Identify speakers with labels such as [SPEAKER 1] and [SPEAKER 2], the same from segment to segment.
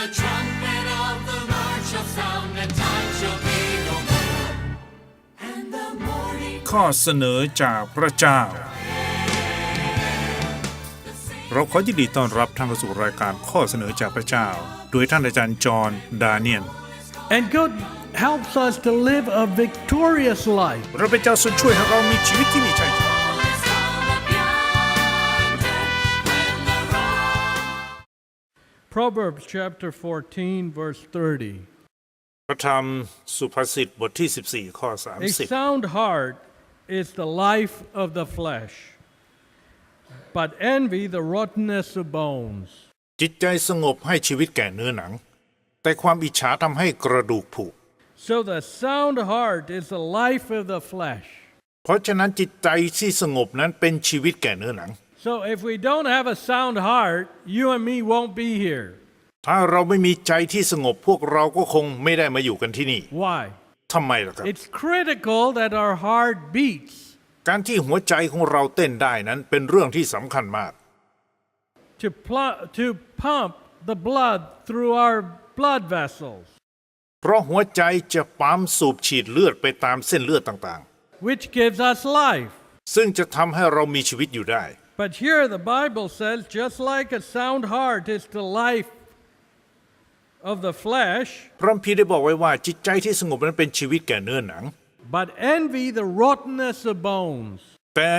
[SPEAKER 1] the trumpet of the Lord shall sound, and time shall be no more. And the morning
[SPEAKER 2] ข้อเสนอจากพระเจ้าเราขอยินดีต้อนรับท่านเข้าสู่รายการข้อเสนอจากพระเจ้าโดยท่านอาจารย์จอห์นดาเนียล
[SPEAKER 3] And God helps us to live a victorious life.
[SPEAKER 2] พระเป็นเจ้าทรงช่วยให้เรามีชีวิตที่มีชัยชนะ
[SPEAKER 1] is all up yonder, when the rock
[SPEAKER 3] Proverbs chapter 14, verse 30.
[SPEAKER 2] พระธรรมสุภาษิตบทที่14ข้อ
[SPEAKER 3] A sound heart is the life of the flesh, but envy the rottenness of bones.
[SPEAKER 2] จิตใจสงบให้ชีวิตแก่เนื้อหนังแต่ความอิจฉาทำให้กระดูกผุ
[SPEAKER 3] So the sound heart is the life of the flesh.
[SPEAKER 2] เพราะฉะนั้นจิตใจที่สงบนั้นเป็นชีวิตแก่เนื้อหนัง
[SPEAKER 3] So if we don't have a sound heart, you and me won't be here.
[SPEAKER 2] ถ้าเราไม่มีใจที่สงบพวกเราก็คงไม่ได้มาอยู่กันที่นี่
[SPEAKER 3] Why?
[SPEAKER 2] ทำไมล่ะครับ
[SPEAKER 3] It's critical that our heart beats.
[SPEAKER 2] การที่หัวใจของเราเต้นได้นั้นเป็นเรื่องที่สำคัญมาก
[SPEAKER 3] To pump the blood through our blood vessels,
[SPEAKER 2] เพราะหัวใจจะปั๊มสูบฉีดเลือดไปตามเส้นเลือดต่าง
[SPEAKER 3] which gives us life.
[SPEAKER 2] ๆซึ่งจะทำให้เรามีชีวิตอยู่ได้
[SPEAKER 3] But here the Bible says, just like a sound heart is the life of the flesh,
[SPEAKER 2] พระคัมภีร์ได้บอกไว้ว่าจิตใจที่สงบนั้นเป็นชีวิตแก่เนื้อหนัง
[SPEAKER 3] but envy the rottenness of bones.
[SPEAKER 2] แต่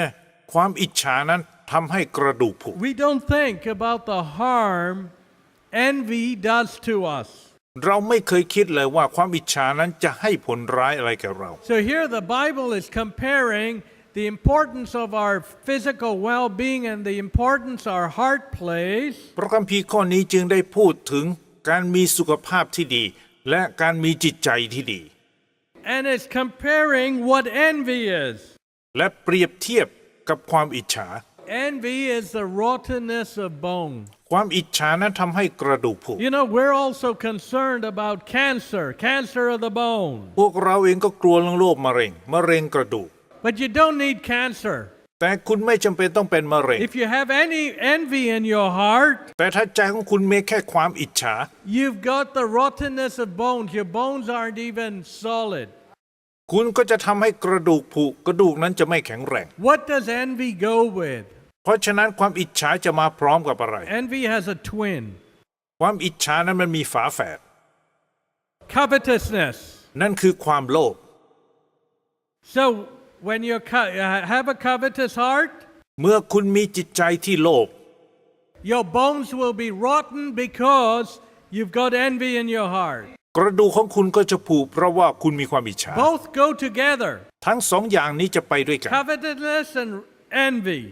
[SPEAKER 2] ความอิจฉานั้นทำให้กระดูกผุ
[SPEAKER 3] We don't think about the harm envy does to us.
[SPEAKER 2] เราไม่เคยคิดเลยว่าความอิจฉานั้นจะให้ผลร้ายอะไรแก่เรา
[SPEAKER 3] So here the Bible is comparing the importance of our physical well-being and the importance our heart plays.
[SPEAKER 2] พระคัมภีร์ข้อนี้จึงได้พูดถึงการมีสุขภาพที่ดีและการมีจิตใจที่ดี
[SPEAKER 3] And it's comparing what envy is.
[SPEAKER 2] และเปรียบเทียบกับความอิจฉา
[SPEAKER 3] Envy is the rottenness of bone.
[SPEAKER 2] ความอิจฉานั้นทำให้กระดูกผุ
[SPEAKER 3] You know, we're also concerned about cancer of the bone.
[SPEAKER 2] พวกเราเองก็กลัวเรื่องโรคมะเร็งกระดูก
[SPEAKER 3] But you don't need cancer.
[SPEAKER 2] แต่คุณไม่จำเป็นต้องเป็นมะเร็ง
[SPEAKER 3] If you have any envy in your heart,
[SPEAKER 2] แต่ถ้าใจของคุณมีแค่ความอิจฉา
[SPEAKER 3] you've got the rottenness of bones. Your bones aren't even solid.
[SPEAKER 2] คุณก็จะทำให้กระดูกผุกระดูกนั้นจะไม่แข็งแรง
[SPEAKER 3] What does envy go with?
[SPEAKER 2] เพราะฉะนั้นความอิจฉาจะมาพร้อมกับอะไร
[SPEAKER 3] Envy has a twin.
[SPEAKER 2] ความอิจฉานั้นมันมีฝาแฝด
[SPEAKER 3] Covetousness.
[SPEAKER 2] นั่นคือความโลภ
[SPEAKER 3] So when you have a covetous heart,
[SPEAKER 2] เมื่อคุณมีจิตใจที่โลภ
[SPEAKER 3] your bones will be rotten because you've got envy in your heart.
[SPEAKER 2] กระดูกของคุณก็จะผุเพราะว่าคุณมีความอิจฉา
[SPEAKER 3] Both go together.
[SPEAKER 2] ทั้งสองอย่างนี้จะไปด้วยกัน
[SPEAKER 3] Covetousness and envy.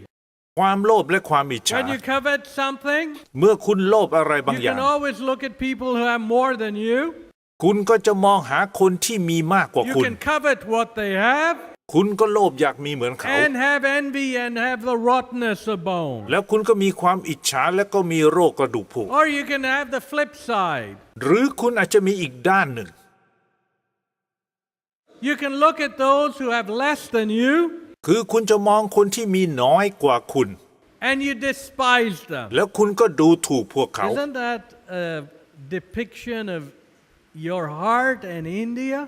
[SPEAKER 2] ความโลภและความอิจฉา
[SPEAKER 3] When you covet something,
[SPEAKER 2] เมื่อคุณโลภอะไรบาง
[SPEAKER 3] you
[SPEAKER 2] อย่าง
[SPEAKER 3] can always look at people who have more than you.
[SPEAKER 2] คุณก็จะมองหาคนที่มีมากกว่า
[SPEAKER 3] You
[SPEAKER 2] คุณ
[SPEAKER 3] can covet what they have
[SPEAKER 2] คุณก็โลภอยากมีเหมือนเขา
[SPEAKER 3] and have envy and have the rottenness of bone.
[SPEAKER 2] แล้วคุณก็มีความอิจฉาและก็มีโรคกระดูกผุ
[SPEAKER 3] Or you can have the flip side.
[SPEAKER 2] หรือคุณอาจจะมีอีกด้านหนึ่ง
[SPEAKER 3] You can look at those who have less than you
[SPEAKER 2] คือคุณจะมองคนที่มีน้อยกว่าคุณ
[SPEAKER 3] and you despise them.
[SPEAKER 2] แล้วคุณก็ดูถูกพวกเขา
[SPEAKER 3] Isn't that a depiction of your heart and India?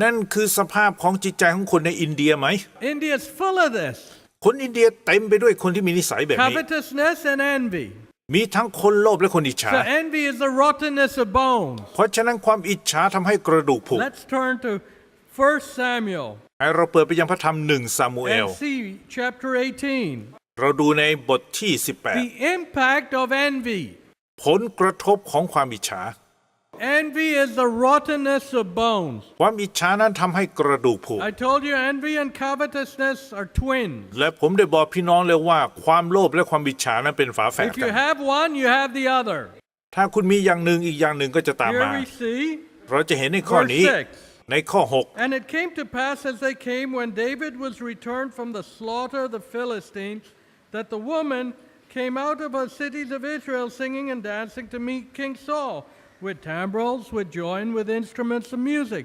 [SPEAKER 2] นั่นคือสภาพของจิตใจของคนในอินเดียไหม
[SPEAKER 3] India's full of this.
[SPEAKER 2] คนอินเดียเต็มไปด้วยคนที่มีนิสัยแบบนี้
[SPEAKER 3] Covetousness and envy.
[SPEAKER 2] มีทั้งคนโลภและคนอิจฉา
[SPEAKER 3] So envy is the rottenness of bones.
[SPEAKER 2] เพราะฉะนั้นความอิจฉาทำให้กระดูกผุ
[SPEAKER 3] Let's turn to 1 Samuel
[SPEAKER 2] ให้เราเปิดไปยังพระธรรม1ซามูเอล
[SPEAKER 3] and see chapter 18.
[SPEAKER 2] เราดูในบทที่
[SPEAKER 3] The impact of envy.
[SPEAKER 2] 18 ผลกระทบของความอิจฉา
[SPEAKER 3] Envy is the rottenness of bones.
[SPEAKER 2] ความอิจฉานั้นทำให้กระดูกผุ
[SPEAKER 3] I told you envy and covetousness are twins.
[SPEAKER 2] และผมได้บอกพี่น้องเลยว่าความโลภและความอิจฉานั้นเป็นฝาแฝด
[SPEAKER 3] If
[SPEAKER 2] กั
[SPEAKER 3] you
[SPEAKER 2] น
[SPEAKER 3] have one, you have the other.
[SPEAKER 2] ถ้าคุณมีอย่างหนึ่งอีกอย่างหนึ่งก็จะตาม
[SPEAKER 3] Here
[SPEAKER 2] มา
[SPEAKER 3] we see
[SPEAKER 2] เราจะเห็นในข้อ
[SPEAKER 3] verse
[SPEAKER 2] นี้
[SPEAKER 3] 6.
[SPEAKER 2] ในข้อ
[SPEAKER 3] And it came to pass as they came when David was returned from the slaughter of the Philistines, that the woman came out of the cities of Israel singing and dancing to meet King Saul, with timbrels, with joy, and with instruments of music.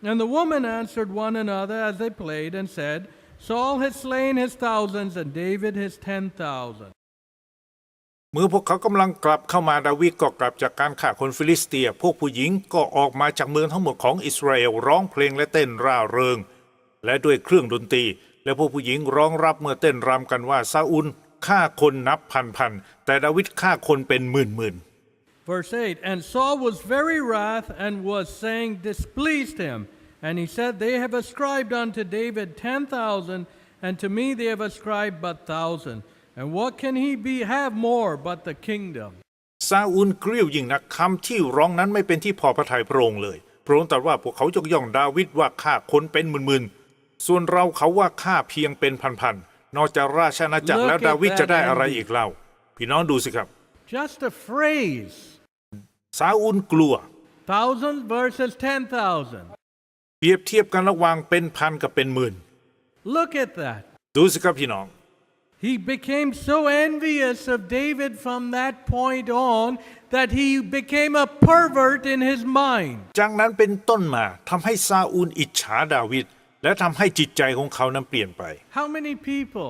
[SPEAKER 3] And the woman answered one another as they played and said, Saul has slain his thousands and David his 10,000.
[SPEAKER 2] เมื่อพวกเขากำลังกลับเข้ามาดาวิดก็กลับจากการฆ่าคนฟิลิสเตียพวกผู้หญิงก็ออกมาจากเมืองทั้งหมดของอิสราเอลร้องเพลงและเต้นร่าเริงและด้วยเครื่องดนตรีและพวกผู้หญิงร้องรับเมื่อเต้นรำกันว่าซาอูลฆ่าคนนับพันแต่ดาวิดฆ่าคนเป็นหมื่น
[SPEAKER 3] Verse 8, and Saul was very wrath and was saying displeased him. And he said, they have ascribed unto David 10,000, and to me they have ascribed but 1,000. And what can he have more but the kingdom?
[SPEAKER 2] ซาอูลเกรี้ยวยิ่งนักคำที่ร้องนั้นไม่เป็นที่พอพระทัยพระองค์เลยพระองค์ตรัสว่าพวกเขายกย่องดาวิดว่าฆ่าคนเป็นหมื่นส่วนเราเขาว่าฆ่าเพียงเป็นพันนอกจากราชอาณาจักรแล้วดาวิดจะได้อะไรอีกเล่าพี่น้องดูสิครับ
[SPEAKER 3] Just a phrase.
[SPEAKER 2] ซาอูลกลัว
[SPEAKER 3] Thousands versus 10,000.
[SPEAKER 2] เปรียบเทียบกันระหว่างเป็นพันกับเป็นหมื่น
[SPEAKER 3] Look at that.
[SPEAKER 2] ดูสิครับพี่น้อง
[SPEAKER 3] He became so envious of David from that point on that he became a pervert in his mind.
[SPEAKER 2] จากนั้นเป็นต้นมาทำให้ซาอูลอิจฉาดาวิดและทำให้จิตใจของเขานั้นเปลี่ยนไป
[SPEAKER 3] How many people?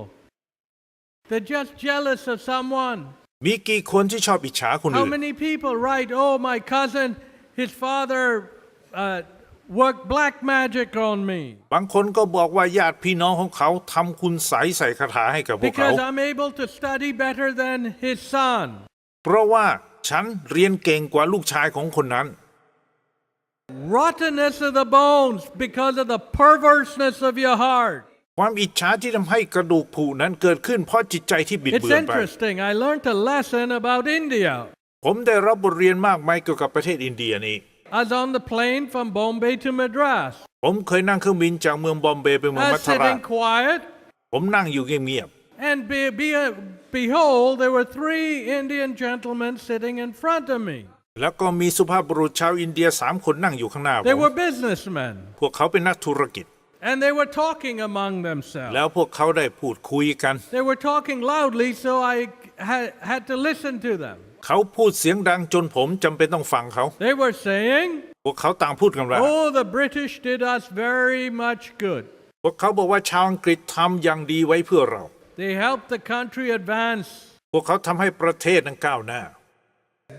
[SPEAKER 3] They're just jealous of someone.
[SPEAKER 2] มีกี่คนที่ชอบอิจฉาคน
[SPEAKER 3] How
[SPEAKER 2] อื่น
[SPEAKER 3] many people write, oh, my cousin, his father worked black magic on me
[SPEAKER 2] บางคนก็บอกว่าญาติพี่น้องของเขาทำคุณไสยใส่คาถาให้กับพวกเขา
[SPEAKER 3] because I'm able to study better than his son.
[SPEAKER 2] เพราะว่าฉันเรียนเก่งกว่าลูกชายของคนนั้น
[SPEAKER 3] Rottenness of the bones because of the perverseness of your heart.
[SPEAKER 2] ความอิจฉาที่ทำให้กระดูกผุนั้นเกิดขึ้นเพราะจิตใจที่บิด
[SPEAKER 3] It's
[SPEAKER 2] เบือนไป
[SPEAKER 3] interesting. I learned a lesson about India.
[SPEAKER 2] ผมได้รับบทเรียนมากมายเกี่ยวกับประเทศอินเดียนี้
[SPEAKER 3] I was on the plane from Bombay to Madras.
[SPEAKER 2] ผมเคยนั่งเครื่องบินจากเมืองบอมเบย์ไปเมือง
[SPEAKER 3] I
[SPEAKER 2] มั
[SPEAKER 3] was
[SPEAKER 2] ทรา
[SPEAKER 3] sitting quiet,
[SPEAKER 2] ผมนั่งอยู่เงียบ
[SPEAKER 3] and behold, there were 3 Indian gentlemen sitting in front of me.
[SPEAKER 2] ๆแล้วก็มีสุภาพบุรุษชาวอินเดีย3 คนนั่งอยู่ข้างหน้าผ
[SPEAKER 3] They
[SPEAKER 2] ม
[SPEAKER 3] were businessmen,
[SPEAKER 2] พวกเขาเป็นนักธุรกิจ
[SPEAKER 3] and they were talking among themselves.
[SPEAKER 2] แล้วพวกเขาได้พูดคุยกัน
[SPEAKER 3] They were talking loudly, so I had to listen to them.
[SPEAKER 2] เขาพูดเสียงดังจนผมจำเป็นต้องฟังเขา
[SPEAKER 3] They were saying,
[SPEAKER 2] พวกเขาต่างพูดกันว่า
[SPEAKER 3] oh, the British did us very much good.
[SPEAKER 2] พวกเขาบอกว่าชาวอังกฤษทำอย่างดีไว้เพื่อเรา
[SPEAKER 3] They helped the country advance.
[SPEAKER 2] พวกเขาทำให้ประเทศนั้นก้าวหน้า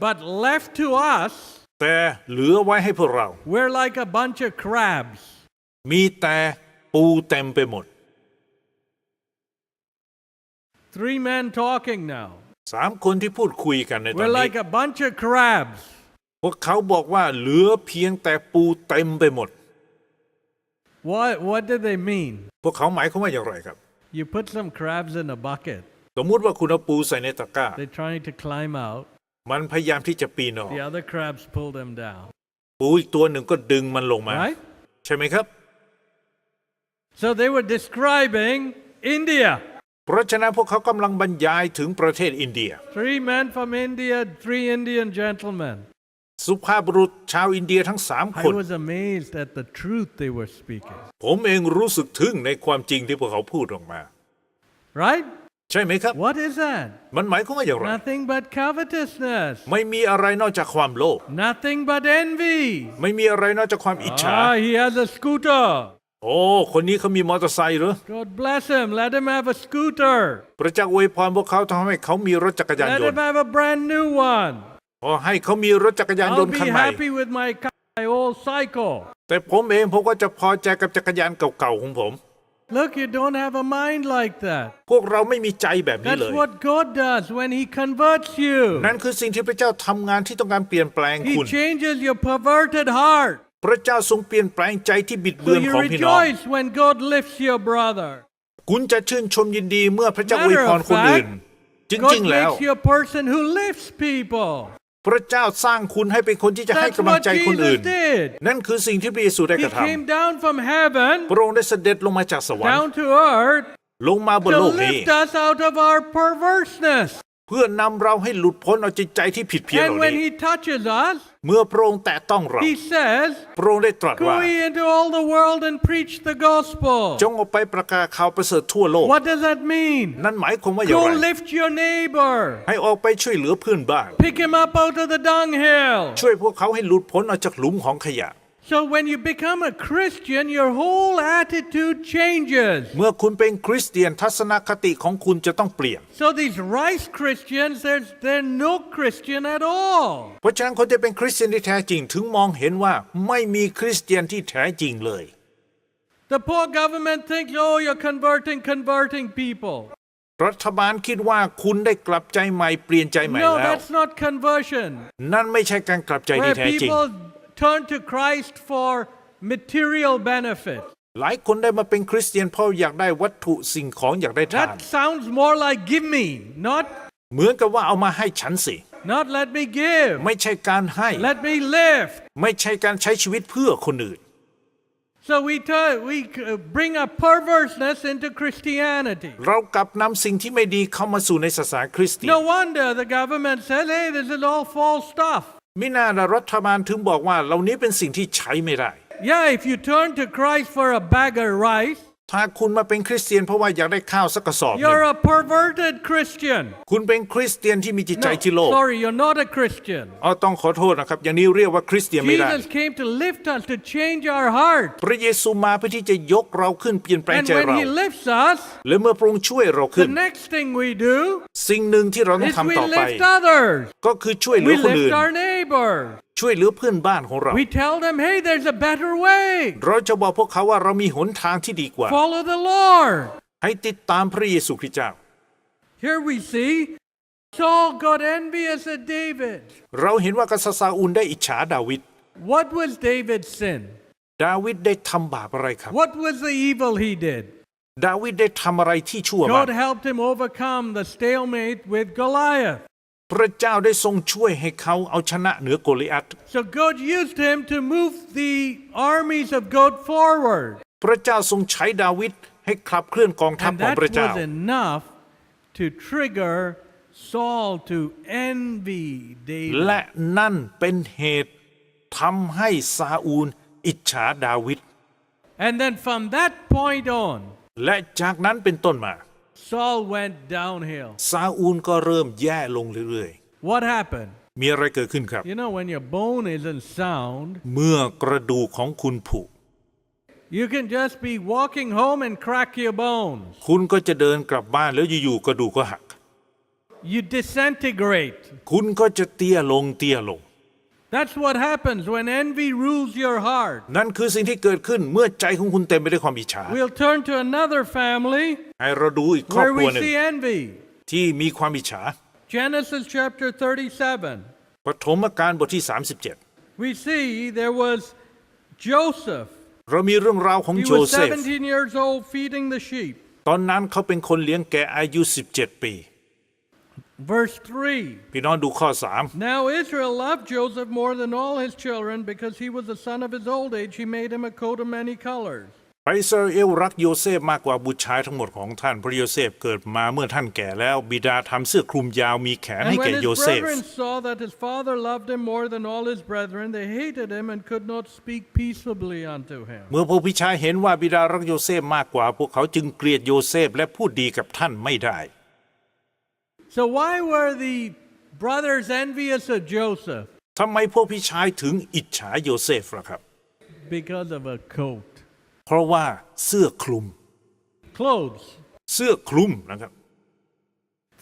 [SPEAKER 3] But left to us,
[SPEAKER 2] แต่เหลือไว้ให้พวกเรา
[SPEAKER 3] we're like a bunch of crabs.
[SPEAKER 2] มีแต่ปูเต็มไปหมด
[SPEAKER 3] 3 men talking now.
[SPEAKER 2] 3 คนที่พูดคุยกันในตอน
[SPEAKER 3] We're
[SPEAKER 2] นี้
[SPEAKER 3] like a bunch of crabs.
[SPEAKER 2] พวกเขาบอกว่าเหลือเพียงแต่ปูเต็มไปหมด
[SPEAKER 3] What do they mean?
[SPEAKER 2] พวกเขาหมายความว่าอย่างไรครับ
[SPEAKER 3] You put some crabs in a bucket.
[SPEAKER 2] สมมุติว่าคุณเอาปูใส่ในตะกร้า
[SPEAKER 3] They're trying to climb out.
[SPEAKER 2] มันพยายามที่จะปีนออก
[SPEAKER 3] The other crabs pull them down.
[SPEAKER 2] ปูอีกตัวหนึ่งก็ดึงมันลงมา
[SPEAKER 3] Right?
[SPEAKER 2] ใช่ไหมครับ
[SPEAKER 3] So they were describing India.
[SPEAKER 2] เพราะฉะนั้นพวกเขากำลังบรรยายถึงประเทศอินเดีย
[SPEAKER 3] 3 men from India, 3 Indian gentlemen.
[SPEAKER 2] สุภาพบุรุษชาวอินเดียทั้ง3 ค
[SPEAKER 3] I
[SPEAKER 2] น
[SPEAKER 3] was amazed at the truth they were speaking.
[SPEAKER 2] ผมเองรู้สึกทึ่งในความจริงที่พวกเขาพูดออกมา
[SPEAKER 3] Right?
[SPEAKER 2] ใช่ไหมครับ
[SPEAKER 3] What is that?
[SPEAKER 2] มันหมายความว่าอย่างไร
[SPEAKER 3] Nothing but covetousness.
[SPEAKER 2] ไม่มีอะไรนอกจากความโลภ
[SPEAKER 3] Nothing but envy.
[SPEAKER 2] ไม่มีอะไรนอกจากความอิจฉา
[SPEAKER 3] He has a scooter.
[SPEAKER 2] โอ้คนนี้เขามีมอเตอร์ไซค์เหรอ
[SPEAKER 3] God bless him. Let him have a scooter.
[SPEAKER 2] พระเจ้าอวยพรพวกเขาทำให้เขามีรถจักรยาน
[SPEAKER 3] Let
[SPEAKER 2] ยน
[SPEAKER 3] him
[SPEAKER 2] ต์
[SPEAKER 3] have a brand new one.
[SPEAKER 2] ขอให้เขามีรถจักรยานย
[SPEAKER 3] I'll
[SPEAKER 2] นต์
[SPEAKER 3] be
[SPEAKER 2] คันใหม่
[SPEAKER 3] happy with my old cycle.
[SPEAKER 2] แต่ผมเองผมก็จะพอใจกับจักรยานเก่าๆของผม
[SPEAKER 3] Look, you don't have a mind like that.
[SPEAKER 2] พวกเราไม่มีใจแบบนี้
[SPEAKER 3] That's
[SPEAKER 2] เลย
[SPEAKER 3] what God does when He converts you.
[SPEAKER 2] นั่นคือสิ่งที่พระเจ้าทำงานที่ต้องการเปลี่ยนแปลง
[SPEAKER 3] He
[SPEAKER 2] คุณ
[SPEAKER 3] changes your perverted heart.
[SPEAKER 2] พระเจ้าทรงเปลี่ยนแปลงใจที่บิด
[SPEAKER 3] So
[SPEAKER 2] เบือน
[SPEAKER 3] you
[SPEAKER 2] ของพี่น้อง
[SPEAKER 3] rejoice when God lifts your brother.
[SPEAKER 2] คุณจะชื่นชมยินดีเมื่อพระเจ้าอวย
[SPEAKER 3] Matter
[SPEAKER 2] พ
[SPEAKER 3] of
[SPEAKER 2] รคนอื่น
[SPEAKER 3] fact,
[SPEAKER 2] จ
[SPEAKER 3] God
[SPEAKER 2] ริงๆแล้ว
[SPEAKER 3] makes you a person who lifts people.
[SPEAKER 2] พระเจ้าสร้างคุณให้เป็นคนที่จะให้
[SPEAKER 3] That's
[SPEAKER 2] กำลัง
[SPEAKER 3] what
[SPEAKER 2] ใจคนอื่น
[SPEAKER 3] Jesus did.
[SPEAKER 2] นั่นคือสิ่งที่พระเยซูได้
[SPEAKER 3] He
[SPEAKER 2] กระท
[SPEAKER 3] came down from heaven
[SPEAKER 2] ำพระองค์ได้เสด็จลงมาจากสวรรค์
[SPEAKER 3] down to earth
[SPEAKER 2] ลงมาบน
[SPEAKER 3] to
[SPEAKER 2] โลกนี้
[SPEAKER 3] lift us out of our perverseness.
[SPEAKER 2] เพื่อนำเราให้หลุดพ้นเอาจิตใจที่ผิดเพี้ยนเห
[SPEAKER 3] And
[SPEAKER 2] ล่า
[SPEAKER 3] when
[SPEAKER 2] นี้
[SPEAKER 3] He touches us,
[SPEAKER 2] เมื่อพระองค์แตะต้องเรา
[SPEAKER 3] He says,
[SPEAKER 2] พระองค์ได้ตรัสว่า
[SPEAKER 3] go ye into all the world and preach the gospel.
[SPEAKER 2] จงออกไปประกาศข่าวประเสริฐทั่วโลก
[SPEAKER 3] What does that mean?
[SPEAKER 2] นั่นหมายความว่าอย่าง
[SPEAKER 3] Go
[SPEAKER 2] ไร
[SPEAKER 3] lift your neighbor.
[SPEAKER 2] ให้ออกไปช่วยเหลือเพื่อนบ้าน
[SPEAKER 3] Pick him up out of the dunghill.
[SPEAKER 2] ช่วยพวกเขาให้หลุดพ้นออกจากหลุมของขยะ
[SPEAKER 3] So when you become a Christian, your whole attitude changes.
[SPEAKER 2] เมื่อคุณเป็นคริสเตียนทัศนคติของคุณจะต้องเปลี่ยน
[SPEAKER 3] So these rice Christians, they're no Christian at all.
[SPEAKER 2] เพราะฉะนั้นคนที่เป็นคริสเตียนที่แท้จริงถึงมองเห็นว่าไม่มีคริสเตียนที่แท้จริงเลย
[SPEAKER 3] The poor government thinks, oh, you're converting people.
[SPEAKER 2] รัฐบาลคิดว่าคุณได้กลับใจใหม่เปลี่ยนใจใหม่
[SPEAKER 3] No,
[SPEAKER 2] แล้ว
[SPEAKER 3] that's not conversion.
[SPEAKER 2] นั่นไม่ใช่การกลับใจที่
[SPEAKER 3] Where
[SPEAKER 2] แท้จริง
[SPEAKER 3] people turn to Christ for material benefit.
[SPEAKER 2] หลายคนได้มาเป็นคริสเตียนเพราะอยากได้วัตถุสิ่งของอยากได้ทาน
[SPEAKER 3] That sounds more like give me, not
[SPEAKER 2] เหมือนกับว่าเอามาให้ฉันสิ
[SPEAKER 3] let me give.
[SPEAKER 2] ไม่ใช่การให้
[SPEAKER 3] Let me live.
[SPEAKER 2] ไม่ใช่การใช้ชีวิตเพื่อคนอื่น
[SPEAKER 3] So we bring a perverseness into Christianity.
[SPEAKER 2] เรากลับนำสิ่งที่ไม่ดีเข้ามาสู่ในศาสนาคริสเตียน
[SPEAKER 3] No wonder the government says, hey, this is all false stuff.
[SPEAKER 2] มิน่าล่ะรัฐบาลถึงบอกว่าเหล่านี้เป็นสิ่งที่ใช้ไม่ได้
[SPEAKER 3] Yeah, if you turn to Christ for a bag of rice,
[SPEAKER 2] ถ้าคุณมาเป็นคริสเตียนเพราะว่าอยากได้ข้าวสักกระสอบหนึ่ง
[SPEAKER 3] you're a perverted Christian.
[SPEAKER 2] คุณเป็นคริสเตียนที่มีจิตใจ
[SPEAKER 3] No,
[SPEAKER 2] ที่โลภ
[SPEAKER 3] sorry, you're not a Christian.
[SPEAKER 2] ต้องขอโทษนะครับอย่างนี้เรียกว่าคริสเตียนไม่ได้
[SPEAKER 3] Jesus came to lift us, to change our heart.
[SPEAKER 2] พระเยซูมาเพื่อที่จะยกเราขึ้นเปลี่ยนแปลง
[SPEAKER 3] And
[SPEAKER 2] ใจ
[SPEAKER 3] when
[SPEAKER 2] เรา
[SPEAKER 3] He lifts us,
[SPEAKER 2] และเมื่อพระองค์ช่วยเราขึ้น
[SPEAKER 3] the next thing we do
[SPEAKER 2] สิ่งหนึ่งที่เราต้อง
[SPEAKER 3] is we
[SPEAKER 2] ทำต่อไป
[SPEAKER 3] lift others.
[SPEAKER 2] ก็คือช่วยเหลื
[SPEAKER 3] We
[SPEAKER 2] อคนอื่น
[SPEAKER 3] lift our neighbor.
[SPEAKER 2] ช่วยเหลือเพื่อนบ้านของเรา
[SPEAKER 3] We tell them, hey, there's a better way.
[SPEAKER 2] เราจะบอกพวกเขาว่าเรามีหนทางที่ดีกว่า
[SPEAKER 3] Follow the Lord.
[SPEAKER 2] ให้ติดตามพระเยซูคริสต์เจ้า
[SPEAKER 3] Here we see Saul got envious at David.
[SPEAKER 2] เราเห็นว่ากษัตริย์ซาอูลได้อิจฉาดาวิด
[SPEAKER 3] What was David's sin?
[SPEAKER 2] ดาวิดได้ทำบาปอะไรครับ
[SPEAKER 3] What was the evil he did?
[SPEAKER 2] ดาวิดได้ทำอะไรที่ชั่วบ้าง
[SPEAKER 3] God helped him overcome the stalemate with Goliath.
[SPEAKER 2] พระเจ้าได้ทรงช่วยให้เขาเอาชนะเหนือโกลิอัต
[SPEAKER 3] So God used him to move the armies of God forward.
[SPEAKER 2] พระเจ้าทรงใช้ดาวิดให้ขับเคลื่อนกองทัพ
[SPEAKER 3] And
[SPEAKER 2] ของ
[SPEAKER 3] that
[SPEAKER 2] พระเจ้า
[SPEAKER 3] was enough to trigger Saul to envy
[SPEAKER 2] และ
[SPEAKER 3] David.
[SPEAKER 2] นั่นเป็นเหตุทำให้ซาอูลอิจฉาดาวิด
[SPEAKER 3] And then from that point on,
[SPEAKER 2] และจากนั้นเป็นต้นมา
[SPEAKER 3] Saul went downhill.
[SPEAKER 2] ซาอูลก็เริ่มแย่ลงเรื่อย
[SPEAKER 3] What happened?
[SPEAKER 2] ๆ มีอะไรเกิดขึ้นครับ
[SPEAKER 3] You know, when your bone isn't sound,
[SPEAKER 2] เมื่อกระดูกของคุณผุ
[SPEAKER 3] you can just be walking home and crack your bones.
[SPEAKER 2] คุณก็จะเดินกลับบ้านแล้วอยู่ๆกระดูกก็หัก
[SPEAKER 3] You disintegrate.
[SPEAKER 2] คุณก็จะเตี้ยลงเตี้ยลง
[SPEAKER 3] That's what happens when envy rules your heart.
[SPEAKER 2] นั่นคือสิ่งที่เกิดขึ้นเมื่อใจของคุณเต็มไปด้วยความอิจฉา
[SPEAKER 3] We'll turn to another family
[SPEAKER 2] ให้เราดูอีกครอบ
[SPEAKER 3] where
[SPEAKER 2] ครัว
[SPEAKER 3] we
[SPEAKER 2] หนึ่ง
[SPEAKER 3] see envy.
[SPEAKER 2] ที่มีความอิจฉา
[SPEAKER 3] Genesis chapter 37.
[SPEAKER 2] ปฐมกาลบทที่
[SPEAKER 3] We see there was Joseph.
[SPEAKER 2] 37 เรามีเรื่องราวของ
[SPEAKER 3] He
[SPEAKER 2] โจ
[SPEAKER 3] was
[SPEAKER 2] เซฟ
[SPEAKER 3] 17 years old feeding the sheep.
[SPEAKER 2] ตอนนั้นเขาเป็นคนเลี้ยงแกะอายุ 17 ปี
[SPEAKER 3] Verse 3.
[SPEAKER 2] พี่น้องดูข้อ
[SPEAKER 3] Now Israel loved Joseph more than all his children because he was the son of his old age. He made him a coat of many colors.
[SPEAKER 2] 3อิสราเอลรักโยเซฟมากกว่าบุตรชายทั้งหมดของท่านเพราะโยเซฟเกิดมาเมื่อท่านแก่แล้วบิดาทำเสื้อคลุมยาวมีแขน
[SPEAKER 3] And
[SPEAKER 2] ให้
[SPEAKER 3] when
[SPEAKER 2] แก่
[SPEAKER 3] his
[SPEAKER 2] โยเซฟ
[SPEAKER 3] brethren saw that his father loved him more than all his brethren, they hated him and could not speak peaceably unto him.
[SPEAKER 2] เมื่อพวกพี่ชายเห็นว่าบิดารักโยเซฟมากกว่าพวกเขาจึงเกลียดโยเซฟและพูดดีกับท่านไม่ได้
[SPEAKER 3] So why were the brothers envious of Joseph?
[SPEAKER 2] ทำไมพวกพี่ชายถึงอิจฉาโยเซฟล่ะครับ
[SPEAKER 3] Because of a coat.
[SPEAKER 2] เพราะว่าเสื้อคลุม
[SPEAKER 3] Clothes.
[SPEAKER 2] เสื้อคลุมนะครับ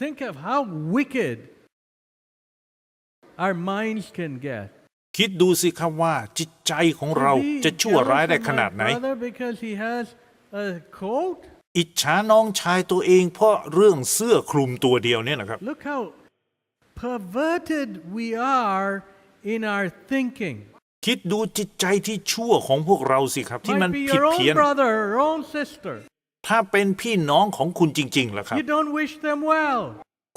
[SPEAKER 3] Think of how wicked our minds can get.
[SPEAKER 2] คิดดูสิครับว่าจิตใจของเรา
[SPEAKER 3] To be
[SPEAKER 2] จะชั่วร้ายได้
[SPEAKER 3] jealous of
[SPEAKER 2] ขนาด
[SPEAKER 3] my
[SPEAKER 2] ไหน
[SPEAKER 3] brother because he has a coat?
[SPEAKER 2] อิจฉาน้องชายตัวเองเพราะเรื่องเสื้อคลุมตัวเดียวเนี่ยนะครับ
[SPEAKER 3] Look how perverted we are in our thinking.
[SPEAKER 2] คิดดูจิตใจที่ชั่วของพวกเราสิครับที่มัน
[SPEAKER 3] Might be
[SPEAKER 2] ผิด
[SPEAKER 3] your
[SPEAKER 2] เพี้ย
[SPEAKER 3] own
[SPEAKER 2] น
[SPEAKER 3] brother or own sister.
[SPEAKER 2] ถ้าเป็นพี่น้องของคุณจริงๆล่ะครับ
[SPEAKER 3] You don't wish them well.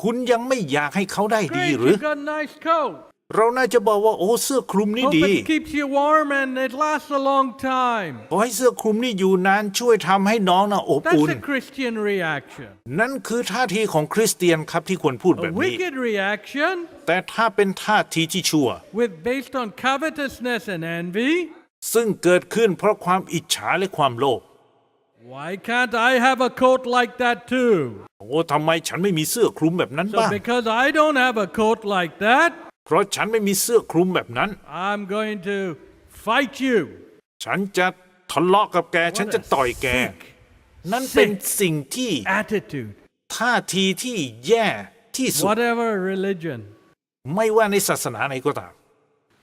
[SPEAKER 2] คุณยังไม่อยากให้เขาได้ดี
[SPEAKER 3] Great,
[SPEAKER 2] หรือ
[SPEAKER 3] you got a nice coat.
[SPEAKER 2] เราน่าจะบอกว่าโอ้เสื้อคลุมนี่
[SPEAKER 3] Hope
[SPEAKER 2] ดี
[SPEAKER 3] it keeps you warm and it lasts a long time.
[SPEAKER 2] ขอให้เสื้อคลุมนี่อยู่นานช่วยทำให้น้องน่ะอบ
[SPEAKER 3] That's
[SPEAKER 2] อุ่น
[SPEAKER 3] a Christian reaction.
[SPEAKER 2] นั่นคือท่าทีของคริสเตียนครับที่ควรพูดแบ
[SPEAKER 3] A
[SPEAKER 2] บนี้
[SPEAKER 3] wicked reaction
[SPEAKER 2] แต่ถ้าเป็นท่าทีที่ชั่ว
[SPEAKER 3] based on covetousness and envy.
[SPEAKER 2] ซึ่งเกิดขึ้นเพราะความอิจฉาและความโลภ
[SPEAKER 3] Why can't I have a coat like that too?
[SPEAKER 2] โอ้ทำไมฉันไม่มีเสื้อคลุมแบบนั้น
[SPEAKER 3] So
[SPEAKER 2] บ้าง
[SPEAKER 3] because I don't have a coat like that,
[SPEAKER 2] เพราะฉันไม่มีเสื้อคลุมแบบนั้น
[SPEAKER 3] I'm going to fight you.
[SPEAKER 2] ฉันจะทะเลาะกับแก ฉัน
[SPEAKER 3] What
[SPEAKER 2] จะ
[SPEAKER 3] a
[SPEAKER 2] ต่อยแก
[SPEAKER 3] sick
[SPEAKER 2] นั่นเป็นสิ่งที่
[SPEAKER 3] attitude.
[SPEAKER 2] ท่าทีที่แย่ที่สุด
[SPEAKER 3] Whatever religion.
[SPEAKER 2] ไม่ว่าในศาสนาไหนก็ตาม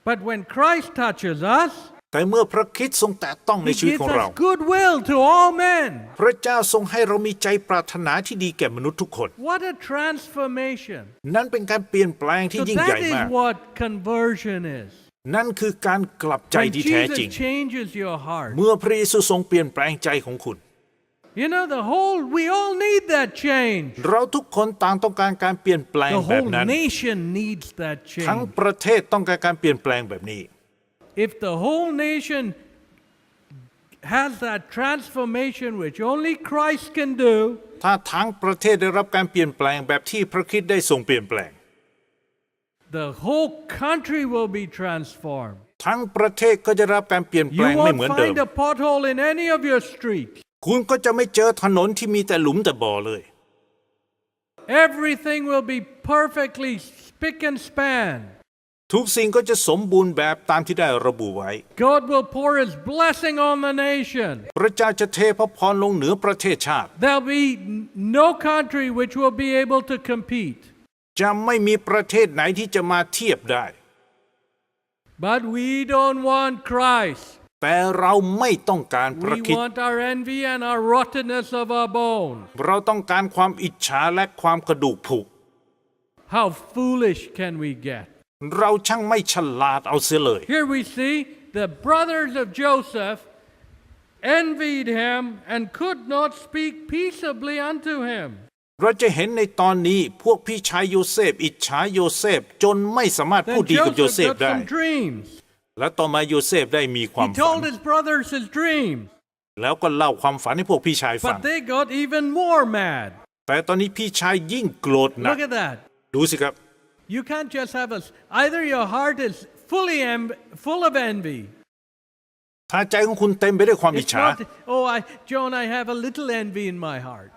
[SPEAKER 3] But when Christ touches us,
[SPEAKER 2] แต่เมื่อพระคริสต์ทรงแตะต้องใน
[SPEAKER 3] He
[SPEAKER 2] ชีวิต
[SPEAKER 3] gives
[SPEAKER 2] ของเรา
[SPEAKER 3] us goodwill to all men.
[SPEAKER 2] พระเจ้าทรงให้เรามีใจปรารถนาที่ดีแก่มนุษย์ทุกคน
[SPEAKER 3] What a transformation.
[SPEAKER 2] นั่นเป็นการเปลี่ยนแปลงที่
[SPEAKER 3] So
[SPEAKER 2] ยิ่งใหญ่
[SPEAKER 3] that is
[SPEAKER 2] มาก
[SPEAKER 3] what conversion is.
[SPEAKER 2] นั่นคือการกลับใจ
[SPEAKER 3] When
[SPEAKER 2] ที่แท้จริง
[SPEAKER 3] Jesus changes your heart.
[SPEAKER 2] เมื่อพระเยซูทรงเปลี่ยนแปลงใจของคุณ
[SPEAKER 3] You know, we all need that change.
[SPEAKER 2] เราทุกคนต่างต้องการการเปลี่ยนแปลง
[SPEAKER 3] The
[SPEAKER 2] แบบ
[SPEAKER 3] whole
[SPEAKER 2] นั้น
[SPEAKER 3] nation needs that
[SPEAKER 2] ทั้ง
[SPEAKER 3] change.
[SPEAKER 2] ประเทศต้องการการเปลี่ยนแปลงแบบนี้
[SPEAKER 3] If the whole nation has that transformation which only Christ can do,
[SPEAKER 2] ถ้าทั้งประเทศได้รับการเปลี่ยนแปลงแบบที่พระคริสต์ได้ทรงเปลี่ยนแปลง
[SPEAKER 3] the whole country will be transformed.
[SPEAKER 2] ทั้งประเทศก็จะรับการเปลี่ยนแปล
[SPEAKER 3] You
[SPEAKER 2] งไม่
[SPEAKER 3] won't
[SPEAKER 2] เหมือนเดิม
[SPEAKER 3] find a pothole in any of your streets.
[SPEAKER 2] คุณก็จะไม่เจอถนนที่มีแต่หลุมแต่บ่อเลย
[SPEAKER 3] Everything will be perfectly spick and span.
[SPEAKER 2] ทุกสิ่งก็จะสมบูรณ์แบบตามที่ได้ระบุไว้
[SPEAKER 3] God will pour His blessing on the nation.
[SPEAKER 2] พระเจ้าจะเทพระพรลงเหนือประเทศชาติ
[SPEAKER 3] There'll be no country which will be able to compete.
[SPEAKER 2] จะไม่มีประเทศไหนที่จะมาเทียบได้
[SPEAKER 3] But we don't want Christ.
[SPEAKER 2] แต่เราไม่ต้องการพระ
[SPEAKER 3] We
[SPEAKER 2] คริสต์
[SPEAKER 3] want our envy and our rottenness of our bones.
[SPEAKER 2] เราต้องการความอิจฉาและความกระดูกผุ
[SPEAKER 3] How foolish can we get?
[SPEAKER 2] เราช่างไม่ฉลาดเอาเสียเลย
[SPEAKER 3] Here we see the brothers of Joseph envied him and could not speak peaceably unto him.
[SPEAKER 2] เราจะเห็นในตอนนี้พวกพี่ชายโยเซฟอิจฉาโยเซฟจนไม่สามารถพูด
[SPEAKER 3] Then
[SPEAKER 2] ดีกับโย
[SPEAKER 3] Joseph
[SPEAKER 2] เซฟ
[SPEAKER 3] got
[SPEAKER 2] ได้
[SPEAKER 3] some dreams.
[SPEAKER 2] และต่อมาโยเซฟได้มีความ
[SPEAKER 3] He
[SPEAKER 2] ฝัน
[SPEAKER 3] told his brothers his dreams,
[SPEAKER 2] แล้วก็เล่าความฝันให้พวกพี่ชายฟัง
[SPEAKER 3] but they got even more mad.
[SPEAKER 2] แต่ตอนนี้พี่ชายยิ่งโกรธหนัก
[SPEAKER 3] Look at that.
[SPEAKER 2] ดูสิครับ
[SPEAKER 3] You can't just have either your heart is full of envy.
[SPEAKER 2] ถ้าใจของคุณเต็มไปด้วยความอิจ
[SPEAKER 3] It's
[SPEAKER 2] ฉา
[SPEAKER 3] not, oh, John, I have a little envy in my heart.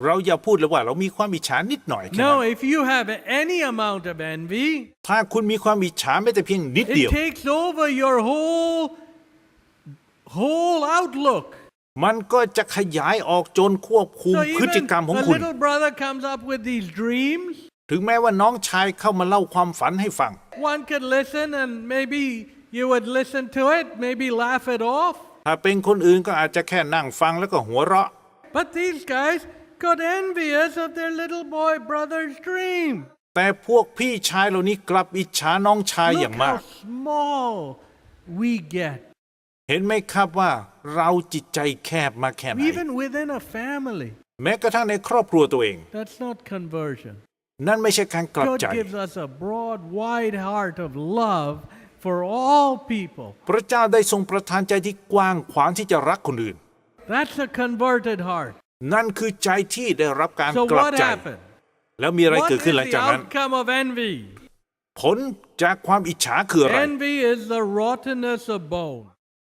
[SPEAKER 2] เราอย่าพูดเลยว่าเรามีความอิจฉานิดหน่อยแค่นั้น
[SPEAKER 3] No, if you have any amount of envy,
[SPEAKER 2] ถ้าคุณมีความอิจฉาไม่แต่เพียงนิดเดียว
[SPEAKER 3] it takes over your whole outlook.
[SPEAKER 2] มันก็จะขยายออกจนควบคุม
[SPEAKER 3] So
[SPEAKER 2] พฤติ
[SPEAKER 3] even
[SPEAKER 2] กรรมของ
[SPEAKER 3] a
[SPEAKER 2] คุณ
[SPEAKER 3] little brother comes up with these dreams,
[SPEAKER 2] ถึงแม้ว่าน้องชายเข้ามาเล่าความฝันให้ฟัง
[SPEAKER 3] one could listen and maybe you would listen to it, maybe laugh it off.
[SPEAKER 2] ถ้าเป็นคนอื่นก็อาจจะแค่นั่งฟังแล้วก็หัวเราะ
[SPEAKER 3] But these guys got envious of their little boy brother's dream.
[SPEAKER 2] แต่พวกพี่ชายเหล่านี้กลับอิจฉาน้องชายอ
[SPEAKER 3] Look
[SPEAKER 2] ย่างมาก
[SPEAKER 3] how small we get,
[SPEAKER 2] เห็นไหมครับว่าเราจิตใจแคบมาแค่ไหน
[SPEAKER 3] even within a family.
[SPEAKER 2] แม้กระทั่งในครอบครัวตัวเอง
[SPEAKER 3] That's not conversion.
[SPEAKER 2] นั่นไม่ใช่การกลับ
[SPEAKER 3] God
[SPEAKER 2] ใจ
[SPEAKER 3] gives us a broad, wide heart of love for all people.
[SPEAKER 2] พระเจ้าได้ทรงประทานใจที่กว้างขวางที่จะรักคนอื่น
[SPEAKER 3] That's a converted heart.
[SPEAKER 2] นั่นคือใจที่ได้รับการ
[SPEAKER 3] So
[SPEAKER 2] กลับ
[SPEAKER 3] what
[SPEAKER 2] ใจ
[SPEAKER 3] happened?
[SPEAKER 2] แล้วมีอะไร
[SPEAKER 3] What
[SPEAKER 2] เกิด
[SPEAKER 3] is
[SPEAKER 2] ขึ้นหลัง
[SPEAKER 3] the
[SPEAKER 2] จากนั้น
[SPEAKER 3] outcome of envy?
[SPEAKER 2] ผลจากความอิจฉาคืออะไร
[SPEAKER 3] Envy is the rottenness of bone.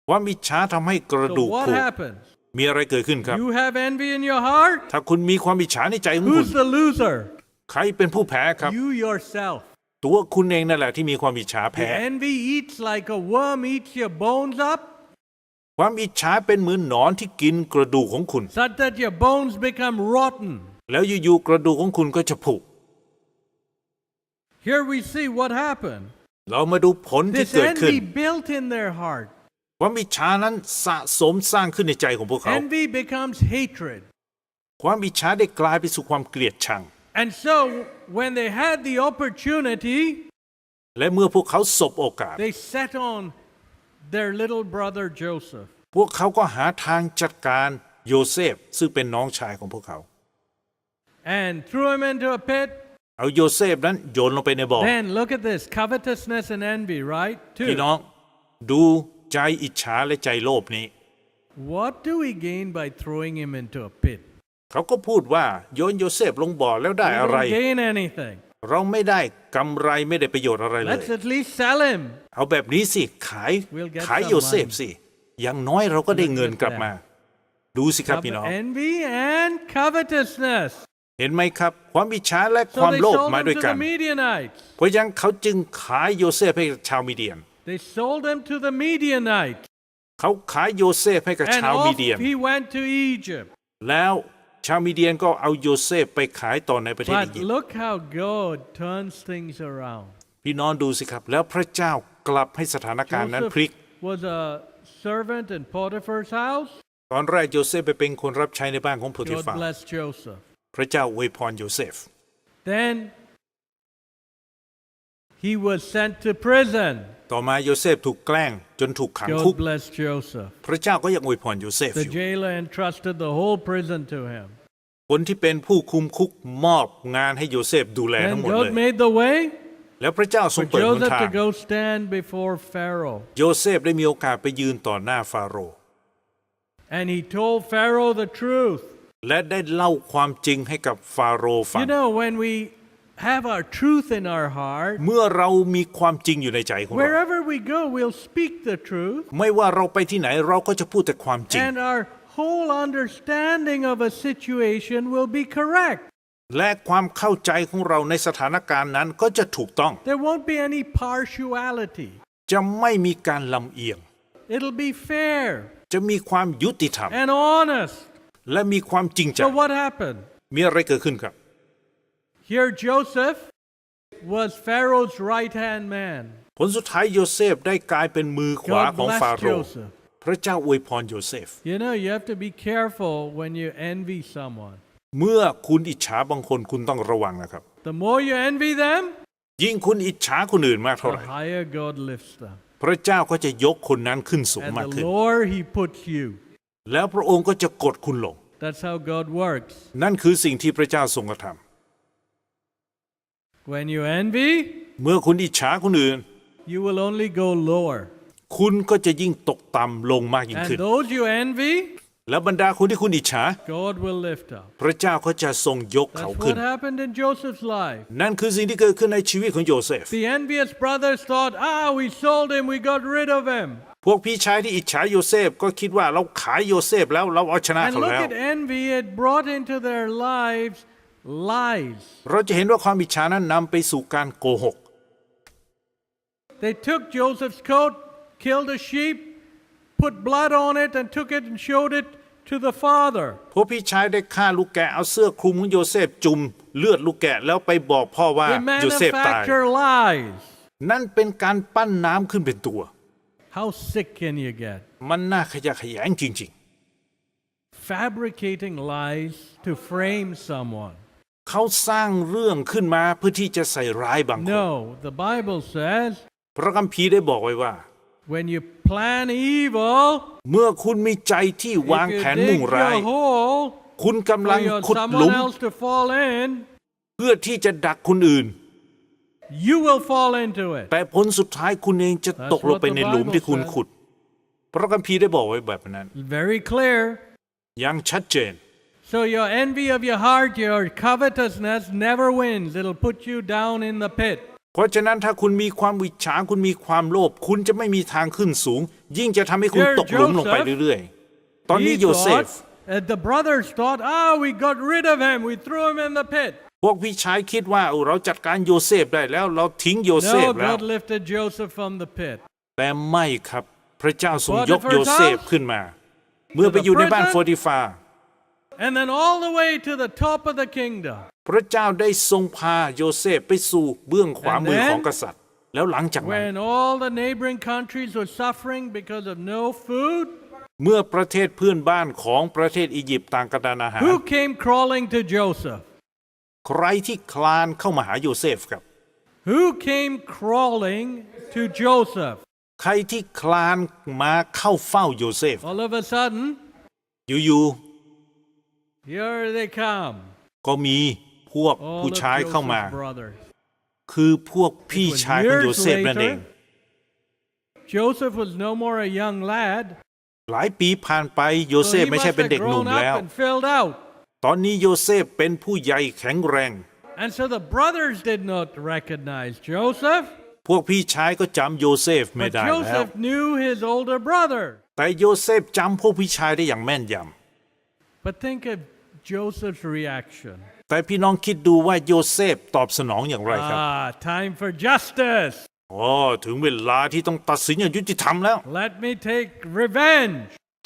[SPEAKER 2] ความอิจฉาทำให้กระ
[SPEAKER 3] So
[SPEAKER 2] ดูก
[SPEAKER 3] what
[SPEAKER 2] ผุ
[SPEAKER 3] happens?
[SPEAKER 2] มีอะไรเกิดขึ้นครับ
[SPEAKER 3] You have envy in your heart?
[SPEAKER 2] ถ้าคุณมีความอิจฉาในใจของคุณ
[SPEAKER 3] Who's the loser?
[SPEAKER 2] ใครเป็นผู้แพ้ครับ
[SPEAKER 3] You yourself.
[SPEAKER 2] ตัวคุณเองนั่นแหละที่มีความอิจฉา
[SPEAKER 3] The
[SPEAKER 2] แพ้
[SPEAKER 3] envy eats like a worm eats your bones up,
[SPEAKER 2] ความอิจฉาเป็นเหมือนหนอนที่กินกระดูกของคุณ
[SPEAKER 3] such that your bones become rotten.
[SPEAKER 2] แล้วอยู่ๆกระดูกของคุณก็จะผุ
[SPEAKER 3] Here we see what happened.
[SPEAKER 2] เรามาดูผลที่
[SPEAKER 3] This
[SPEAKER 2] เกิดขึ้น
[SPEAKER 3] envy built in their heart.
[SPEAKER 2] ความอิจฉานั้นสะสมสร้างขึ้นในใจของพวกเขา
[SPEAKER 3] Envy becomes hatred.
[SPEAKER 2] ความอิจฉาได้กลายไปสู่ความเกลียดชัง
[SPEAKER 3] And so when they had the opportunity,
[SPEAKER 2] และเมื่อพวกเขาสบโอกาส
[SPEAKER 3] they set on their little brother Joseph.
[SPEAKER 2] พวกเขาก็หาทางจัดการโยเซฟซึ่งเป็นน้องชายของพวกเขา
[SPEAKER 3] And threw him into a pit.
[SPEAKER 2] เอาโยเซฟนั้นโยนลงไปในบ่อ
[SPEAKER 3] Then look at this covetousness and envy, right?
[SPEAKER 2] พี่
[SPEAKER 3] Two.
[SPEAKER 2] น้องดูใจอิจฉาและใจโลภนี้
[SPEAKER 3] What do we gain by throwing him into a pit?
[SPEAKER 2] เขาก็พูดว่าโยนโยเซฟลงบ่อแล้วได้
[SPEAKER 3] We
[SPEAKER 2] อะไร
[SPEAKER 3] don't gain anything.
[SPEAKER 2] เราไม่ได้กำไรไม่ได้ประโยชน์อะไรเลย
[SPEAKER 3] Let's at least sell him.
[SPEAKER 2] เอาแบบนี้สิขาย
[SPEAKER 3] We'll get
[SPEAKER 2] ขาย
[SPEAKER 3] some
[SPEAKER 2] โยเซฟสิอย่างน้อยเราก็ได้เงินกลับมา ดูสิครับพี่น้อง
[SPEAKER 3] Envy and covetousness.
[SPEAKER 2] เห็นไหมครับความอิจฉาและค
[SPEAKER 3] So
[SPEAKER 2] วาม
[SPEAKER 3] they
[SPEAKER 2] โลภ
[SPEAKER 3] sold
[SPEAKER 2] มา
[SPEAKER 3] him
[SPEAKER 2] ด้วย
[SPEAKER 3] to
[SPEAKER 2] กั
[SPEAKER 3] the
[SPEAKER 2] น
[SPEAKER 3] Midianites.
[SPEAKER 2] เพราะฉะนั้นเขาจึงขายโยเซฟให้ชาวมีเดียน
[SPEAKER 3] They sold him to the Midianites.
[SPEAKER 2] เขาขายโยเซฟให้กับ
[SPEAKER 3] And
[SPEAKER 2] ชาวมี
[SPEAKER 3] off
[SPEAKER 2] เดียน
[SPEAKER 3] he went to Egypt.
[SPEAKER 2] แล้วชาวมีเดียนก็เอาโยเซฟไปขายต่อในประเทศอี
[SPEAKER 3] But
[SPEAKER 2] ยิปต์
[SPEAKER 3] look how God turns things around.
[SPEAKER 2] พี่น้องดูสิครับ แล้วพระเจ้ากลับให้สถานการณ์นั้นพลิก
[SPEAKER 3] was a servant in Potiphar's house.
[SPEAKER 2] ตอนแรกโยเซฟไปเป็นคนรับใช้ในบ้านของโพธิ
[SPEAKER 3] God
[SPEAKER 2] ฟา
[SPEAKER 3] bless Joseph.
[SPEAKER 2] พระเจ้าอวยพรโยเซฟ
[SPEAKER 3] Then he was sent to prison.
[SPEAKER 2] ต่อมาโยเซฟถูกแกล้งจนถูกขังคุก
[SPEAKER 3] God bless Joseph.
[SPEAKER 2] พระเจ้าก็ยังอวยพรโยเซฟ
[SPEAKER 3] The
[SPEAKER 2] อยู่
[SPEAKER 3] jailer entrusted the whole prison to him.
[SPEAKER 2] คนที่เป็นผู้คุมคุกมอบงานให้โยเซฟดูแลทั้
[SPEAKER 3] Then
[SPEAKER 2] งหมดเล
[SPEAKER 3] God
[SPEAKER 2] ย
[SPEAKER 3] made the way
[SPEAKER 2] แล้วพระเจ้าทรง
[SPEAKER 3] for
[SPEAKER 2] เปิดหน
[SPEAKER 3] Joseph
[SPEAKER 2] ทาง
[SPEAKER 3] to go stand before Pharaoh.
[SPEAKER 2] โยเซฟได้มีโอกาสไปยืนต่อหน้าฟาโรห์
[SPEAKER 3] And he told Pharaoh the truth.
[SPEAKER 2] และได้เล่าความจริงให้กับฟาโรห์ฟัง
[SPEAKER 3] You know, when we have our truth in our heart,
[SPEAKER 2] เมื่อเรามีความจริงอยู่ในใจของเรา
[SPEAKER 3] wherever we go, we'll speak the truth.
[SPEAKER 2] ไม่ว่าเราไปที่ไหนเราก็จะพูดแต่ความจริง
[SPEAKER 3] And our whole understanding of a situation will be correct.
[SPEAKER 2] และความเข้าใจของเราในสถานการณ์นั้นก็จะถูกต้อง
[SPEAKER 3] There won't be any partiality.
[SPEAKER 2] จะไม่มีการลำเอียง
[SPEAKER 3] It'll be fair
[SPEAKER 2] จะมีความยุติธรรม
[SPEAKER 3] and honest.
[SPEAKER 2] และมีความจริงใจ
[SPEAKER 3] So what happened?
[SPEAKER 2] มีอะไรเกิดขึ้นครับ
[SPEAKER 3] Here Joseph was Pharaoh's right-hand man.
[SPEAKER 2] ผลสุดท้ายโยเซฟได้กลายเป็นมือขวา
[SPEAKER 3] God
[SPEAKER 2] ของ
[SPEAKER 3] bless
[SPEAKER 2] ฟาโรห์
[SPEAKER 3] Joseph.
[SPEAKER 2] พระเจ้าอวยพรโยเซฟ
[SPEAKER 3] You know, you have to be careful when you envy someone.
[SPEAKER 2] เมื่อคุณอิจฉาบางคนคุณต้องระวังนะครับ
[SPEAKER 3] The more you envy them,
[SPEAKER 2] ยิ่งคุณอิจฉาคนอื่นมากเท่าไห
[SPEAKER 3] the
[SPEAKER 2] ร่
[SPEAKER 3] higher God lifts them.
[SPEAKER 2] พระเจ้าก็จะยกคนนั้นขึ้นสูง
[SPEAKER 3] And
[SPEAKER 2] มาก
[SPEAKER 3] the
[SPEAKER 2] ขึ้น
[SPEAKER 3] lower he puts you.
[SPEAKER 2] แล้วพระองค์ก็จะกดคุณลง
[SPEAKER 3] That's how God works.
[SPEAKER 2] นั่นคือสิ่งที่พระเจ้าทรงกระท
[SPEAKER 3] When you envy,
[SPEAKER 2] ำเมื่อคุณอิจฉาคนอื่น
[SPEAKER 3] you will only go lower.
[SPEAKER 2] คุณก็จะยิ่งตกต่ำลงมากยิ่ง
[SPEAKER 3] And
[SPEAKER 2] ขึ้น
[SPEAKER 3] those you envy,
[SPEAKER 2] แล้วบรรดาคนที่คุณอิจฉา
[SPEAKER 3] God will lift up.
[SPEAKER 2] พระเจ้าก็จะทรงยกเขา
[SPEAKER 3] That's
[SPEAKER 2] ขึ้น
[SPEAKER 3] what happened in Joseph's life.
[SPEAKER 2] นั่นคือสิ่งที่เกิดขึ้นในชีวิตของโยเซฟ
[SPEAKER 3] The envious brothers thought, we sold him, we got rid of him.
[SPEAKER 2] พวกพี่ชายที่อิจฉาโยเซฟก็คิดว่าเราขายโยเซฟแล้วเราเอาชนะ
[SPEAKER 3] And
[SPEAKER 2] เขา
[SPEAKER 3] look
[SPEAKER 2] แล้ว
[SPEAKER 3] at envy, it brought into their lives lies.
[SPEAKER 2] เราจะเห็นว่าความอิจฉานั้นนำไปสู่การโกหก
[SPEAKER 3] They took Joseph's coat, killed a sheep, put blood on it, and took it and showed it to the father.
[SPEAKER 2] พวกพี่ชายได้ฆ่าลูกแกะเอาเสื้อคลุมของโยเซฟจุ่มเลือดลูกแกะแล้วไปบอกพ่อว่า
[SPEAKER 3] They
[SPEAKER 2] โยเซฟตาย
[SPEAKER 3] manufacture lies.
[SPEAKER 2] นั่นเป็นการปั้นน้ำขึ้นเป็นตัว
[SPEAKER 3] How sick can you get?
[SPEAKER 2] มันน่าขยะแขยงจริง
[SPEAKER 3] Fabricating lies to frame someone.
[SPEAKER 2] ๆ เขาสร้างเรื่องขึ้นมาเพื่อที่จะใส่ร้ายบางคน
[SPEAKER 3] No, the Bible says
[SPEAKER 2] พระคัมภีร์ได้บอกไว้ว่า
[SPEAKER 3] when you plan evil,
[SPEAKER 2] เมื่อคุณมีใจที่วาง
[SPEAKER 3] if
[SPEAKER 2] แผ
[SPEAKER 3] you
[SPEAKER 2] นมุ่ง
[SPEAKER 3] dig
[SPEAKER 2] ร้าย
[SPEAKER 3] your hole
[SPEAKER 2] คุณกำลัง
[SPEAKER 3] for
[SPEAKER 2] ขุดหลุ
[SPEAKER 3] someone
[SPEAKER 2] ม
[SPEAKER 3] else to fall in,
[SPEAKER 2] เพื่อที่จะดักคนอื่น
[SPEAKER 3] you will fall into it.
[SPEAKER 2] แต่ผลสุดท้ายคุณเองจะตกลงไปในหลุมที่คุณขุด พระคัมภีร์ได้บอกไว้แบบนั้น
[SPEAKER 3] Very clear.
[SPEAKER 2] อย่างชัดเจน
[SPEAKER 3] So your envy of your heart, your covetousness never wins. It'll put you down in the pit.
[SPEAKER 2] เพราะฉะนั้นถ้าคุณมีความอิจฉาคุณมีความโลภคุณจะไม่มีทางขึ้นสูง ยิ่งจะทำให้คุณ
[SPEAKER 3] Here
[SPEAKER 2] ตกหลุมลงไป
[SPEAKER 3] Joseph,
[SPEAKER 2] เรื่อยๆ ตอนนี้
[SPEAKER 3] He
[SPEAKER 2] โยเซฟ
[SPEAKER 3] thought, the brothers thought, we got rid of him. We threw him in the pit.
[SPEAKER 2] พวกพี่ชายคิดว่าเราจัดการโยเซฟได้แล้วเราทิ้งโยเซฟ
[SPEAKER 3] No,
[SPEAKER 2] แล้ว
[SPEAKER 3] God lifted Joseph from the pit.
[SPEAKER 2] แต่ไม่ครับพระเจ้าทรง
[SPEAKER 3] Potiphar's
[SPEAKER 2] ยกโยเซฟขึ้นมา เมื่อไปอยู่ในบ้าน
[SPEAKER 3] prison
[SPEAKER 2] โฟติฟา
[SPEAKER 3] And then all the way to the top of the kingdom.
[SPEAKER 2] พระเจ้าได้ทรงพาโยเซฟไปสู่เบื้องขวามือ
[SPEAKER 3] And then
[SPEAKER 2] ของกษัตริย์ แล้วหลังจากนั้น
[SPEAKER 3] When all the neighboring countries were suffering because of no food,
[SPEAKER 2] เมื่อประเทศเพื่อนบ้านของประเทศอียิปต์ต่างกระดานอาหาร
[SPEAKER 3] who came crawling to Joseph?
[SPEAKER 2] ใครที่คลานเข้ามาหาโยเซฟครับ
[SPEAKER 3] Who came crawling to Joseph?
[SPEAKER 2] ใครที่คลานมาเข้าเฝ้าโยเซฟ
[SPEAKER 3] All of a sudden,
[SPEAKER 2] อยู่
[SPEAKER 3] here they come.
[SPEAKER 2] ๆก็มีพวก
[SPEAKER 3] All
[SPEAKER 2] ผู้
[SPEAKER 3] of
[SPEAKER 2] ชายเข้ามา
[SPEAKER 3] Joseph's brothers.
[SPEAKER 2] คือพวกพี่ชายของโยเซฟนั่นเอง
[SPEAKER 3] Joseph was no more a young lad.
[SPEAKER 2] หลายปีผ่านไปโย
[SPEAKER 3] So
[SPEAKER 2] เซฟ
[SPEAKER 3] he
[SPEAKER 2] ไม่
[SPEAKER 3] must
[SPEAKER 2] ใช่เป็น
[SPEAKER 3] have
[SPEAKER 2] เด็กหนุ่ม
[SPEAKER 3] grown
[SPEAKER 2] แล้ว
[SPEAKER 3] up and filled out.
[SPEAKER 2] ตอนนี้โยเซฟเป็นผู้ใหญ่แข็งแรง
[SPEAKER 3] And so the brothers did not recognize Joseph,
[SPEAKER 2] พวกพี่ชายก็จำโยเซฟไม่
[SPEAKER 3] but
[SPEAKER 2] ได้แล้ว
[SPEAKER 3] Joseph knew his older brother.
[SPEAKER 2] แต่โยเซฟจำพวกพี่ชายได้อย่างแม่นย
[SPEAKER 3] But think of Joseph's reaction.
[SPEAKER 2] ำแต่พี่น้องคิดดูว่าโยเซฟตอบสนองอย่างไรครับ
[SPEAKER 3] Time for justice.
[SPEAKER 2] อ๋อถึงเวลาที่ต้องตัดสินอย่างยุติธรรมแล้ว
[SPEAKER 3] Let me take revenge.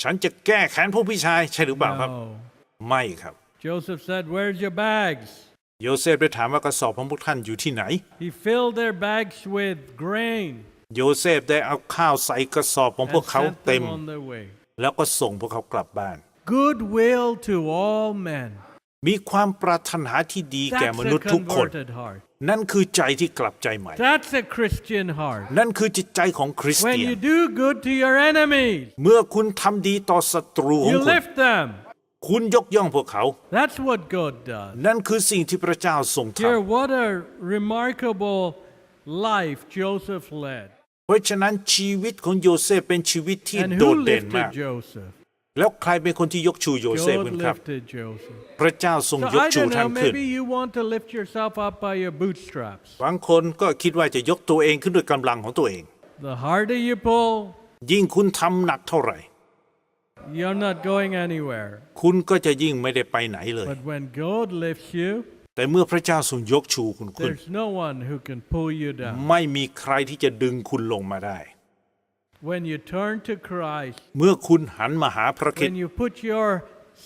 [SPEAKER 2] ฉันจะแก้แค้นพวกพี่ชายใช่หรือเปล่าครับ
[SPEAKER 3] No.
[SPEAKER 2] ไม่ครับ
[SPEAKER 3] Joseph said, "Where's your bags?"
[SPEAKER 2] โยเซฟได้ถามว่ากระสอบของพวกท่านอยู่ที่ไหน
[SPEAKER 3] He filled their bags with grain
[SPEAKER 2] โยเซฟได้เอาข้าวใส่กระสอบของพวก
[SPEAKER 3] and
[SPEAKER 2] เขา
[SPEAKER 3] sent
[SPEAKER 2] เต็ม
[SPEAKER 3] them on their way.
[SPEAKER 2] แล้วก็ส่งพวกเขากลับบ้าน
[SPEAKER 3] Goodwill to all men.
[SPEAKER 2] มีความปรารถนาที่ดีแก่
[SPEAKER 3] That's
[SPEAKER 2] ม
[SPEAKER 3] a
[SPEAKER 2] นุษย์ทุกคน
[SPEAKER 3] converted heart.
[SPEAKER 2] นั่นคือใจที่กลับใจใหม่
[SPEAKER 3] That's a Christian heart.
[SPEAKER 2] นั่นคือจิตใจของคริส
[SPEAKER 3] When
[SPEAKER 2] เตียน
[SPEAKER 3] you do good to your enemies,
[SPEAKER 2] เมื่อคุณทำดีต่อศัตรูของ
[SPEAKER 3] you
[SPEAKER 2] คุณ
[SPEAKER 3] lift them.
[SPEAKER 2] คุณยกย่องพวกเขา
[SPEAKER 3] That's what God does.
[SPEAKER 2] นั่นคือสิ่งที่พระเจ้าทรงท
[SPEAKER 3] Here, what a remarkable life Joseph led.
[SPEAKER 2] ำเพราะฉะนั้นชีวิตของโยเซฟเป็นชีวิตที่
[SPEAKER 3] And
[SPEAKER 2] โด
[SPEAKER 3] who
[SPEAKER 2] ดเด่นมาก
[SPEAKER 3] lifted Joseph?
[SPEAKER 2] แล้วใครเป็นคนที่ยกชูโยเซฟ
[SPEAKER 3] God
[SPEAKER 2] ขึ้นครับ
[SPEAKER 3] lifted Joseph.
[SPEAKER 2] พระเจ้าทรง
[SPEAKER 3] So
[SPEAKER 2] ยก
[SPEAKER 3] I
[SPEAKER 2] ชู
[SPEAKER 3] don't
[SPEAKER 2] ท่า
[SPEAKER 3] know,
[SPEAKER 2] นขึ้น
[SPEAKER 3] maybe you want to lift yourself up by your bootstraps.
[SPEAKER 2] บางคนก็คิดว่าจะยกตัวเองขึ้นด้วยกำลังของตัวเอง
[SPEAKER 3] The harder you pull,
[SPEAKER 2] ยิ่งคุณทำหนักเท่าไหร่
[SPEAKER 3] you're not going anywhere.
[SPEAKER 2] คุณก็จะยิ่งไม่ได้ไปไหนเลย
[SPEAKER 3] But when God lifts you,
[SPEAKER 2] แต่เมื่อพระเจ้าทรงยกชูคุณขึ้น
[SPEAKER 3] there's no one who can pull you down.
[SPEAKER 2] ไม่มีใครที่จะดึงคุณลงมาได้
[SPEAKER 3] When you turn to Christ,
[SPEAKER 2] เมื่อคุณหันมาหาพระคริส
[SPEAKER 3] when
[SPEAKER 2] ต์
[SPEAKER 3] you put your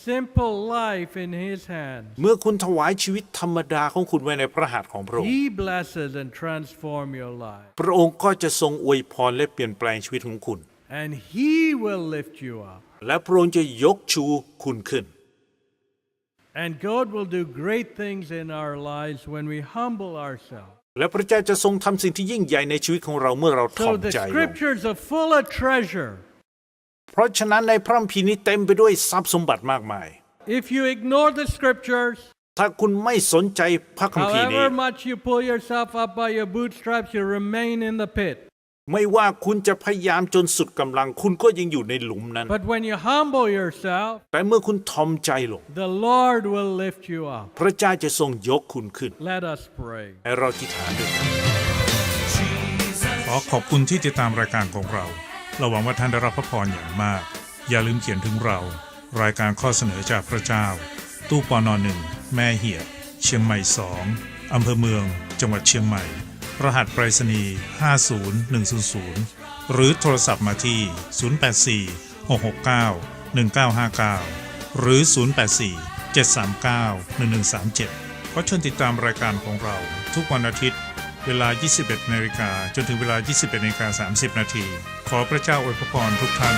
[SPEAKER 3] simple life in His hands,
[SPEAKER 2] เมื่อคุณถวายชีวิตธรรมดาของคุณไว้ในพระหัตถ์ของพระองค์
[SPEAKER 3] He blesses and transforms your life.
[SPEAKER 2] พระองค์ก็จะทรงอวยพรและเปลี่ยนแปลงชีวิตของคุณ
[SPEAKER 3] And He will lift you up.
[SPEAKER 2] และพระองค์จะยกชูคุณขึ้น
[SPEAKER 3] And God will do great things in our lives when we humble ourselves.
[SPEAKER 2] และพระเจ้าจะทรงทำสิ่งที่ยิ่งใหญ่ในชีวิตของเราเมื่อเราถ่อ
[SPEAKER 3] So
[SPEAKER 2] ม
[SPEAKER 3] the
[SPEAKER 2] ใจลง
[SPEAKER 3] scriptures are full of treasure.
[SPEAKER 2] เพราะฉะนั้นในพระคัมภีร์นี้เต็มไปด้วยทรัพย์สมบัติมากมาย
[SPEAKER 3] If you ignore the scriptures,
[SPEAKER 2] ถ้าคุณไม่สนใจพระคัมภีร์นี้
[SPEAKER 3] however much you pull yourself up by your bootstraps, you remain in the pit.
[SPEAKER 2] ไม่ว่าคุณจะพยายามจนสุดกำลังคุณก็ยังอยู่ในหลุมนั้น
[SPEAKER 3] But when you humble yourself,
[SPEAKER 2] แต่เมื่อคุณถ่อมใจลง
[SPEAKER 3] the Lord will lift you up.
[SPEAKER 2] พระเจ้าจะทรงยกคุณขึ้น
[SPEAKER 3] Let us pray.
[SPEAKER 2] ให้เราอธิษฐานด้วยกัน
[SPEAKER 4] ขอขอบคุณที่ติดตามรายการของเรา เราหวังว่าท่านได้รับพระพรอย่างมาก อย่าลืมเขียนถึงเรา รายการข้อเสนอจากพระเจ้า ตู้ปน1 แม่เหียด เชียงใหม่ 2 อำเภอเมือง จังหวัดเชียงใหม่ รหัสไปรษณีย์50100 หรือโทรศัพท์มาที่ 084-669-1959 หรือ 084-739-1137 ขอเชิญติดตามรายการของเราทุกวันอาทิตย์ เวลา 21 นาฬิกาจนถึงเวลา 21:30 นาที ขอพระเจ้าอวยพรทุกท่าน